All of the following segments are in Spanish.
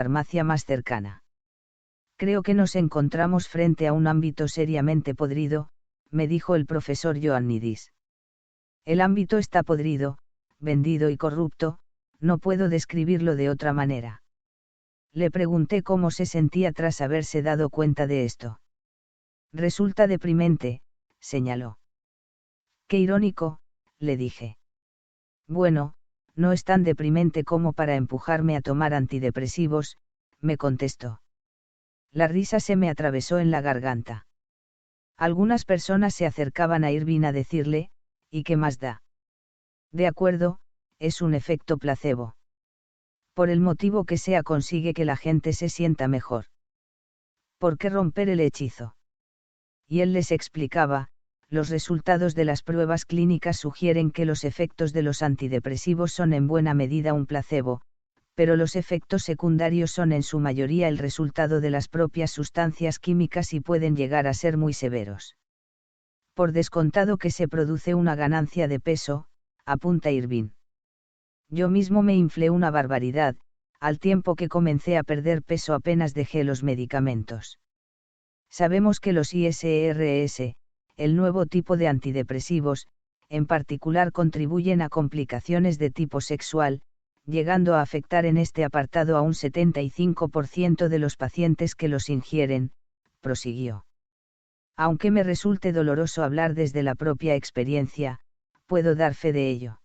farmacia más cercana. Creo que nos encontramos frente a un ámbito seriamente podrido, me dijo el profesor Ioannidis. El ámbito está podrido, vendido y corrupto, no puedo describirlo de otra manera. Le pregunté cómo se sentía tras haberse dado cuenta de esto. Resulta deprimente, señaló. Qué irónico, le dije. Bueno, no es tan deprimente como para empujarme a tomar antidepresivos, me contestó. La risa se me atravesó en la garganta. Algunas personas se acercaban a Irving a decirle, ¿y qué más da? De acuerdo, es un efecto placebo. Por el motivo que sea consigue que la gente se sienta mejor. ¿Por qué romper el hechizo? Y él les explicaba, los resultados de las pruebas clínicas sugieren que los efectos de los antidepresivos son en buena medida un placebo, pero los efectos secundarios son en su mayoría el resultado de las propias sustancias químicas y pueden llegar a ser muy severos. Por descontado que se produce una ganancia de peso, apunta Irving. Yo mismo me inflé una barbaridad, al tiempo que comencé a perder peso apenas dejé los medicamentos. Sabemos que los ISRS, el nuevo tipo de antidepresivos, en particular contribuyen a complicaciones de tipo sexual, llegando a afectar en este apartado a un 75% de los pacientes que los ingieren, prosiguió. Aunque me resulte doloroso hablar desde la propia experiencia, puedo dar fe de ello.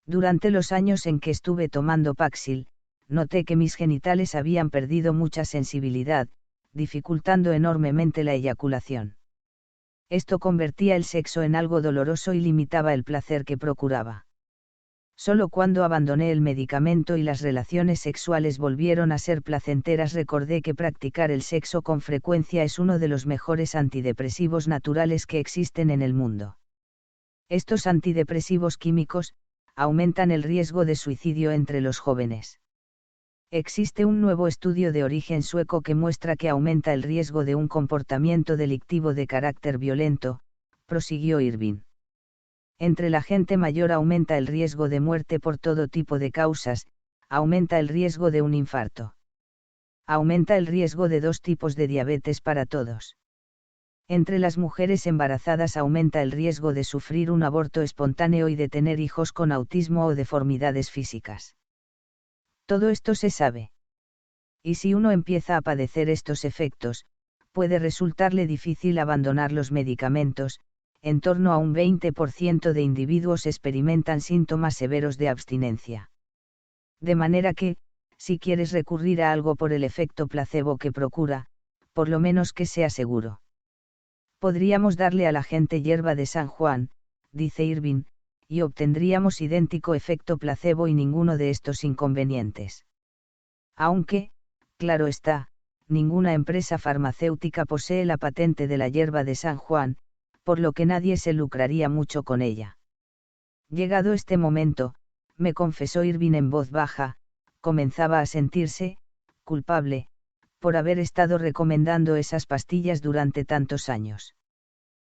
Durante los años en que estuve tomando Paxil, noté que mis genitales habían perdido mucha sensibilidad, dificultando enormemente la eyaculación. Esto convertía el sexo en algo doloroso y limitaba el placer que procuraba. Solo cuando abandoné el medicamento y las relaciones sexuales volvieron a ser placenteras recordé que practicar el sexo con frecuencia es uno de los mejores antidepresivos naturales que existen en el mundo. Estos antidepresivos químicos aumentan el riesgo de suicidio entre los jóvenes. Existe un nuevo estudio de origen sueco que muestra que aumenta el riesgo de un comportamiento delictivo de carácter violento, prosiguió Irving. Entre la gente mayor aumenta el riesgo de muerte por todo tipo de causas, aumenta el riesgo de un infarto. Aumenta el riesgo de 2 tipos de diabetes para todos. Entre las mujeres embarazadas aumenta el riesgo de sufrir un aborto espontáneo y de tener hijos con autismo o deformidades físicas. Todo esto se sabe. Y si uno empieza a padecer estos efectos, puede resultarle difícil abandonar los medicamentos. En torno a un 20% de individuos experimentan síntomas severos de abstinencia. De manera que, si quieres recurrir a algo por el efecto placebo que procura, por lo menos que sea seguro. Podríamos darle a la gente hierba de San Juan, dice Irving, y obtendríamos idéntico efecto placebo y ninguno de estos inconvenientes. Aunque, claro está, ninguna empresa farmacéutica posee la patente de la hierba de San Juan, por lo que nadie se lucraría mucho con ella. Llegado este momento, me confesó Irving en voz baja, comenzaba a sentirse culpable, por haber estado recomendando esas pastillas durante tantos años.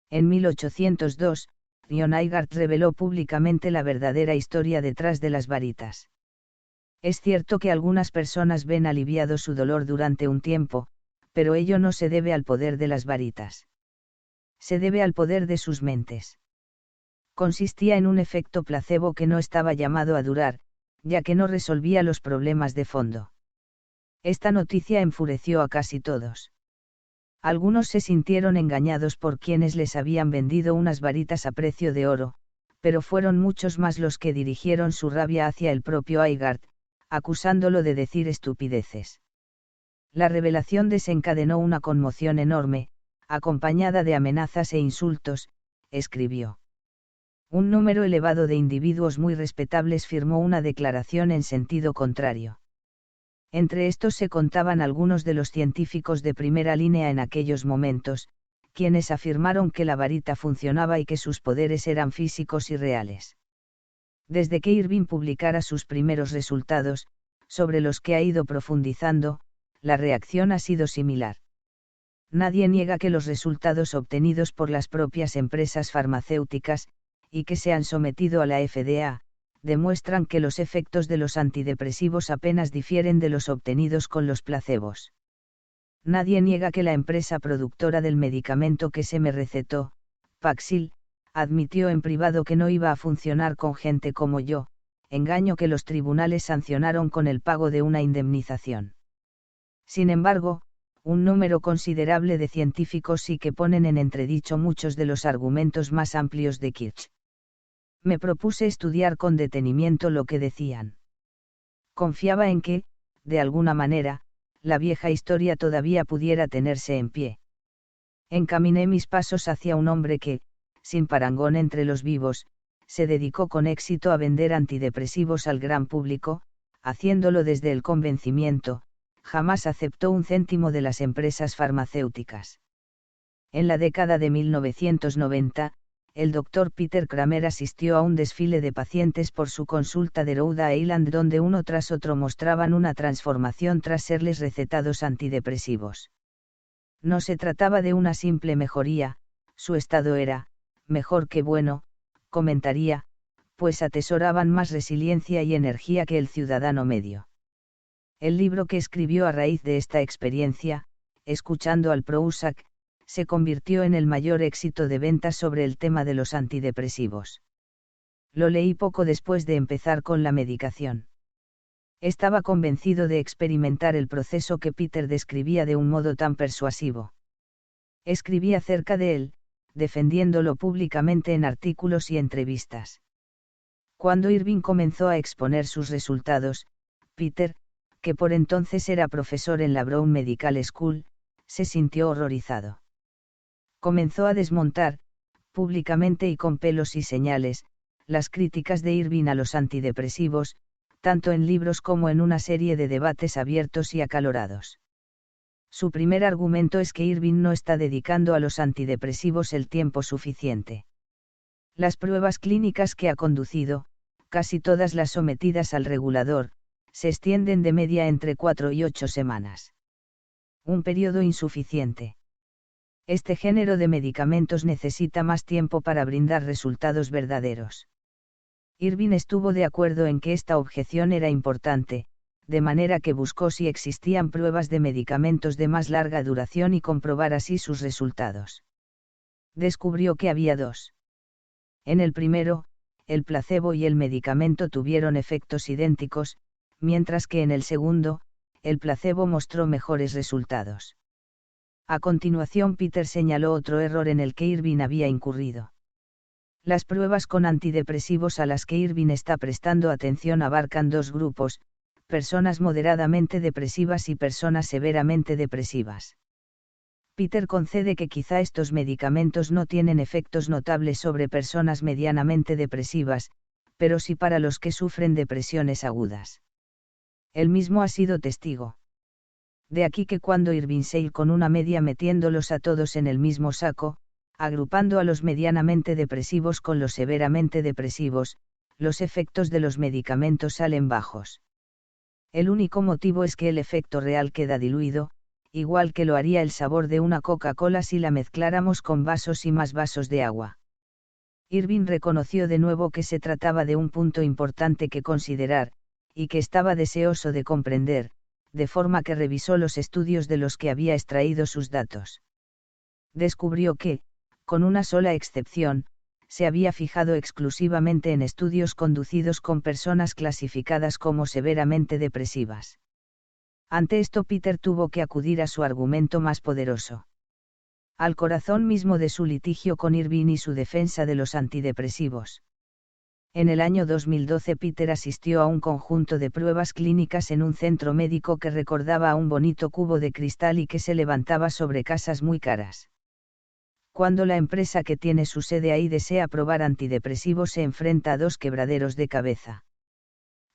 En 1802, John Aigart reveló públicamente la verdadera historia detrás de las varitas. Es cierto que algunas personas ven aliviado su dolor durante un tiempo, pero ello no se debe al poder de las varitas. Se debe al poder de sus mentes. Consistía en un efecto placebo que no estaba llamado a durar, ya que no resolvía los problemas de fondo. Esta noticia enfureció a casi todos. Algunos se sintieron engañados por quienes les habían vendido unas varitas a precio de oro, pero fueron muchos más los que dirigieron su rabia hacia el propio Aigart, acusándolo de decir estupideces. La revelación desencadenó una conmoción enorme, acompañada de amenazas e insultos, escribió. Un número elevado de individuos muy respetables firmó una declaración en sentido contrario. Entre estos se contaban algunos de los científicos de primera línea en aquellos momentos, quienes afirmaron que la varita funcionaba y que sus poderes eran físicos y reales. Desde que Irving publicara sus primeros resultados, sobre los que ha ido profundizando, la reacción ha sido similar. Nadie niega que los resultados obtenidos por las propias empresas farmacéuticas, y que se han sometido a la FDA, demuestran que los efectos de los antidepresivos apenas difieren de los obtenidos con los placebos. Nadie niega que la empresa productora del medicamento que se me recetó, Paxil, admitió en privado que no iba a funcionar con gente como yo, engaño que los tribunales sancionaron con el pago de una indemnización. Sin embargo, un número considerable de científicos sí que ponen en entredicho muchos de los argumentos más amplios de Kirch. Me propuse estudiar con detenimiento lo que decían. Confiaba en que, de alguna manera, la vieja historia todavía pudiera tenerse en pie. Encaminé mis pasos hacia un hombre que, sin parangón entre los vivos, se dedicó con éxito a vender antidepresivos al gran público, haciéndolo desde el convencimiento, jamás aceptó un céntimo de las empresas farmacéuticas. En la década de 1990, el Dr. Peter Kramer asistió a un desfile de pacientes por su consulta de Rhode Island donde uno tras otro mostraban una transformación tras serles recetados antidepresivos. No se trataba de una simple mejoría, su estado era, mejor que bueno, comentaría, pues atesoraban más resiliencia y energía que el ciudadano medio. El libro que escribió a raíz de esta experiencia, Escuchando al Prozac, se convirtió en el mayor éxito de ventas sobre el tema de los antidepresivos. Lo leí poco después de empezar con la medicación. Estaba convencido de experimentar el proceso que Peter describía de un modo tan persuasivo. Escribí acerca de él, defendiéndolo públicamente en artículos y entrevistas. Cuando Irving comenzó a exponer sus resultados, Peter, que por entonces era profesor en la Brown Medical School, se sintió horrorizado. Comenzó a desmontar, públicamente y con pelos y señales, las críticas de Irving a los antidepresivos, tanto en libros como en una serie de debates abiertos y acalorados. Su primer argumento es que Irving no está dedicando a los antidepresivos el tiempo suficiente. Las pruebas clínicas que ha conducido, casi todas las sometidas al regulador, se extienden de media entre 4 y 8 semanas. Un periodo insuficiente. Este género de medicamentos necesita más tiempo para brindar resultados verdaderos. Irving estuvo de acuerdo en que esta objeción era importante, de manera que buscó si existían pruebas de medicamentos de más larga duración y comprobar así sus resultados. Descubrió que había dos. En el primero, el placebo y el medicamento tuvieron efectos idénticos, mientras que en el segundo, el placebo mostró mejores resultados. A continuación Peter señaló otro error en el que Irving había incurrido. Las pruebas con antidepresivos a las que Irving está prestando atención abarcan dos grupos, personas moderadamente depresivas y personas severamente depresivas. Peter concede que quizá estos medicamentos no tienen efectos notables sobre personas medianamente depresivas, pero sí para los que sufren depresiones agudas. Él mismo ha sido testigo. De aquí que cuando Irving Seil con una media metiéndolos a todos en el mismo saco, agrupando a los medianamente depresivos con los severamente depresivos, los efectos de los medicamentos salen bajos. El único motivo es que el efecto real queda diluido, igual que lo haría el sabor de una Coca-Cola si la mezcláramos con vasos y más vasos de agua. Irving reconoció de nuevo que se trataba de un punto importante que considerar, y que estaba deseoso de comprender, de forma que revisó los estudios de los que había extraído sus datos. Descubrió que, con una sola excepción, se había fijado exclusivamente en estudios conducidos con personas clasificadas como severamente depresivas. Ante esto Peter tuvo que acudir a su argumento más poderoso. Al corazón mismo de su litigio con Irving y su defensa de los antidepresivos. En el año 2012 Peter asistió a un conjunto de pruebas clínicas en un centro médico que recordaba a un bonito cubo de cristal y que se levantaba sobre casas muy caras. Cuando la empresa que tiene su sede ahí desea probar antidepresivos se enfrenta a dos quebraderos de cabeza.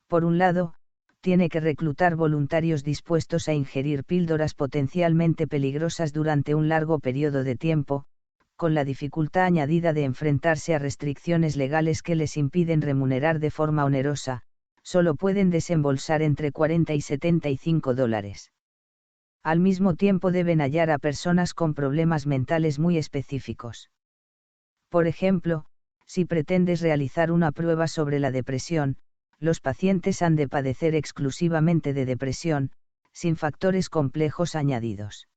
Por un lado, tiene que reclutar voluntarios dispuestos a ingerir píldoras potencialmente peligrosas durante un largo periodo de tiempo, con la dificultad añadida de enfrentarse a restricciones legales que les impiden remunerar de forma onerosa, solo pueden desembolsar entre $40 y $75. Al mismo tiempo deben hallar a personas con problemas mentales muy específicos. Por ejemplo, Si pretendes realizar una prueba sobre la depresión, los pacientes han de padecer exclusivamente de depresión, sin factores complejos añadidos.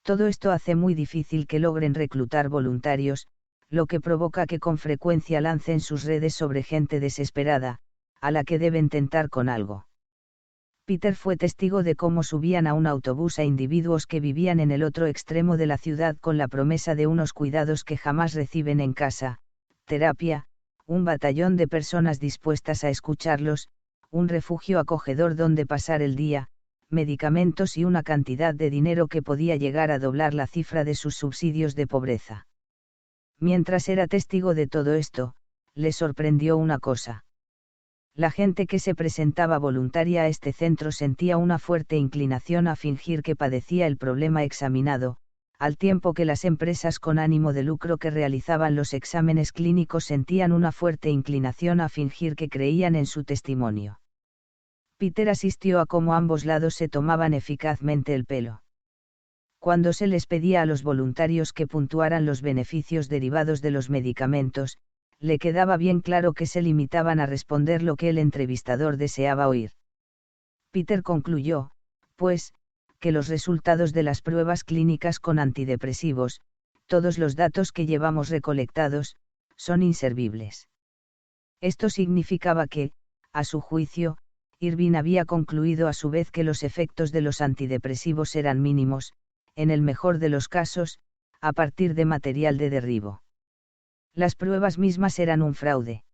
Todo esto hace muy difícil que logren reclutar voluntarios, lo que provoca que con frecuencia lancen sus redes sobre gente desesperada, a la que deben tentar con algo. Peter fue testigo de cómo subían a un autobús a individuos que vivían en el otro extremo de la ciudad con la promesa de unos cuidados que jamás reciben en casa, terapia, un batallón de personas dispuestas a escucharlos, un refugio acogedor donde pasar el día, medicamentos y una cantidad de dinero que podía llegar a doblar la cifra de sus subsidios de pobreza. Mientras era testigo de todo esto, le sorprendió una cosa. La gente que se presentaba voluntaria a este centro sentía una fuerte inclinación a fingir que padecía el problema examinado, al tiempo que las empresas con ánimo de lucro que realizaban los exámenes clínicos sentían una fuerte inclinación a fingir que creían en su testimonio. Peter asistió a cómo ambos lados se tomaban eficazmente el pelo. Cuando se les pedía a los voluntarios que puntuaran los beneficios derivados de los medicamentos, le quedaba bien claro que se limitaban a responder lo que el entrevistador deseaba oír. Peter concluyó, pues, que los resultados de las pruebas clínicas con antidepresivos, todos los datos que llevamos recolectados, son inservibles. Esto significaba que, a su juicio, Irving había concluido a su vez que los efectos de los antidepresivos eran mínimos, en el mejor de los casos, a partir de material de derribo. Las pruebas mismas eran un fraude.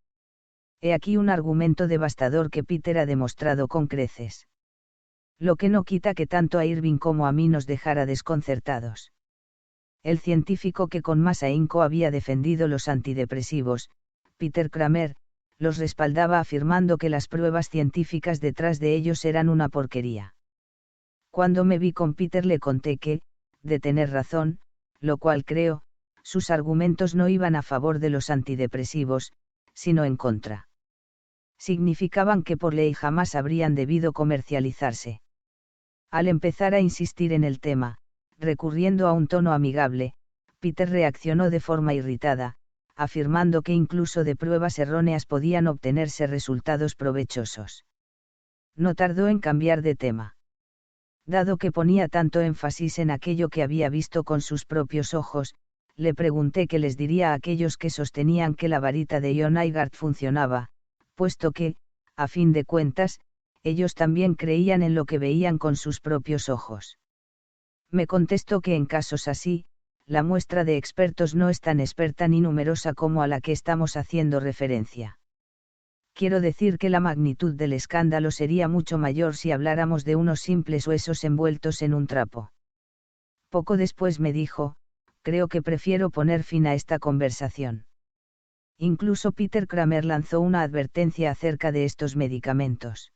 He aquí un argumento devastador que Peter ha demostrado con creces. Lo que no quita que tanto a Irving como a mí nos dejara desconcertados. El científico que con más ahínco había defendido los antidepresivos, Peter Kramer, los respaldaba afirmando que las pruebas científicas detrás de ellos eran una porquería. Cuando me vi con Peter le conté que, de tener razón, lo cual creo, sus argumentos no iban a favor de los antidepresivos, sino en contra. Significaban que por ley jamás habrían debido comercializarse. Al empezar a insistir en el tema, recurriendo a un tono amigable, Peter reaccionó de forma irritada, afirmando que incluso de pruebas erróneas podían obtenerse resultados provechosos. No tardó en cambiar de tema. Dado que ponía tanto énfasis en aquello que había visto con sus propios ojos, le pregunté qué les diría a aquellos que sostenían que la varita de John Nygaard funcionaba, puesto que, a fin de cuentas, ellos también creían en lo que veían con sus propios ojos. Me contestó que en casos así, la muestra de expertos no es tan experta ni numerosa como a la que estamos haciendo referencia. Quiero decir que la magnitud del escándalo sería mucho mayor si habláramos de unos simples huesos envueltos en un trapo. Poco después me dijo, creo que prefiero poner fin a esta conversación. Incluso Peter Kramer lanzó una advertencia acerca de estos medicamentos.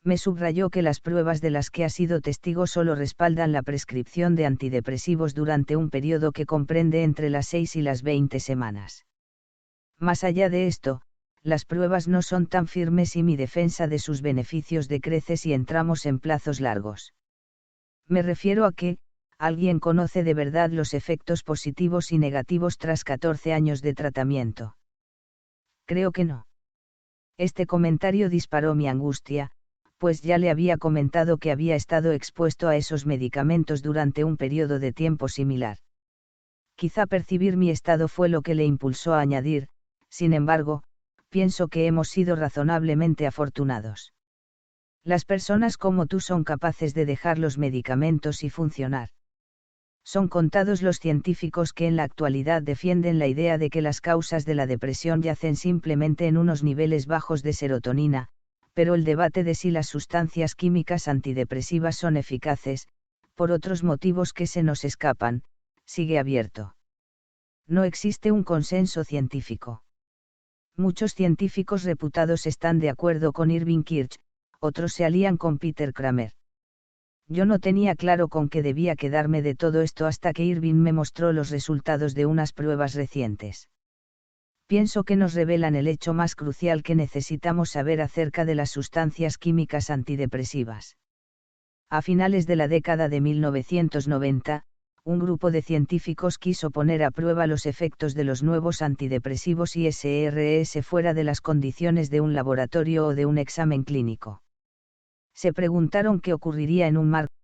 Me subrayó que las pruebas de las que ha sido testigo solo respaldan la prescripción de antidepresivos durante un periodo que comprende entre las 6 y las 20 semanas. Más allá de esto, las pruebas no son tan firmes y mi defensa de sus beneficios decrece si entramos en plazos largos. Me refiero a que, ¿alguien conoce de verdad los efectos positivos y negativos tras 14 años de tratamiento? Creo que no. Este comentario disparó mi angustia, pues ya le había comentado que había estado expuesto a esos medicamentos durante un periodo de tiempo similar. Quizá percibir mi estado fue lo que le impulsó a añadir, sin embargo, pienso que hemos sido razonablemente afortunados. Las personas como tú son capaces de dejar los medicamentos y funcionar. Son contados los científicos que en la actualidad defienden la idea de que las causas de la depresión yacen simplemente en unos niveles bajos de serotonina, pero el debate de si las sustancias químicas antidepresivas son eficaces, por otros motivos que se nos escapan, sigue abierto. No existe un consenso científico. Muchos científicos reputados están de acuerdo con Irving Kirsch, otros se alían con Peter Kramer. Yo no tenía claro con qué debía quedarme de todo esto hasta que Irving me mostró los resultados de unas pruebas recientes. Pienso que nos revelan el hecho más crucial que necesitamos saber acerca de las sustancias químicas antidepresivas. A finales de la década de 1990, un grupo de científicos quiso poner a prueba los efectos de los nuevos antidepresivos ISRS fuera de las condiciones de un laboratorio o de un examen clínico. Se preguntaron qué ocurriría en un marco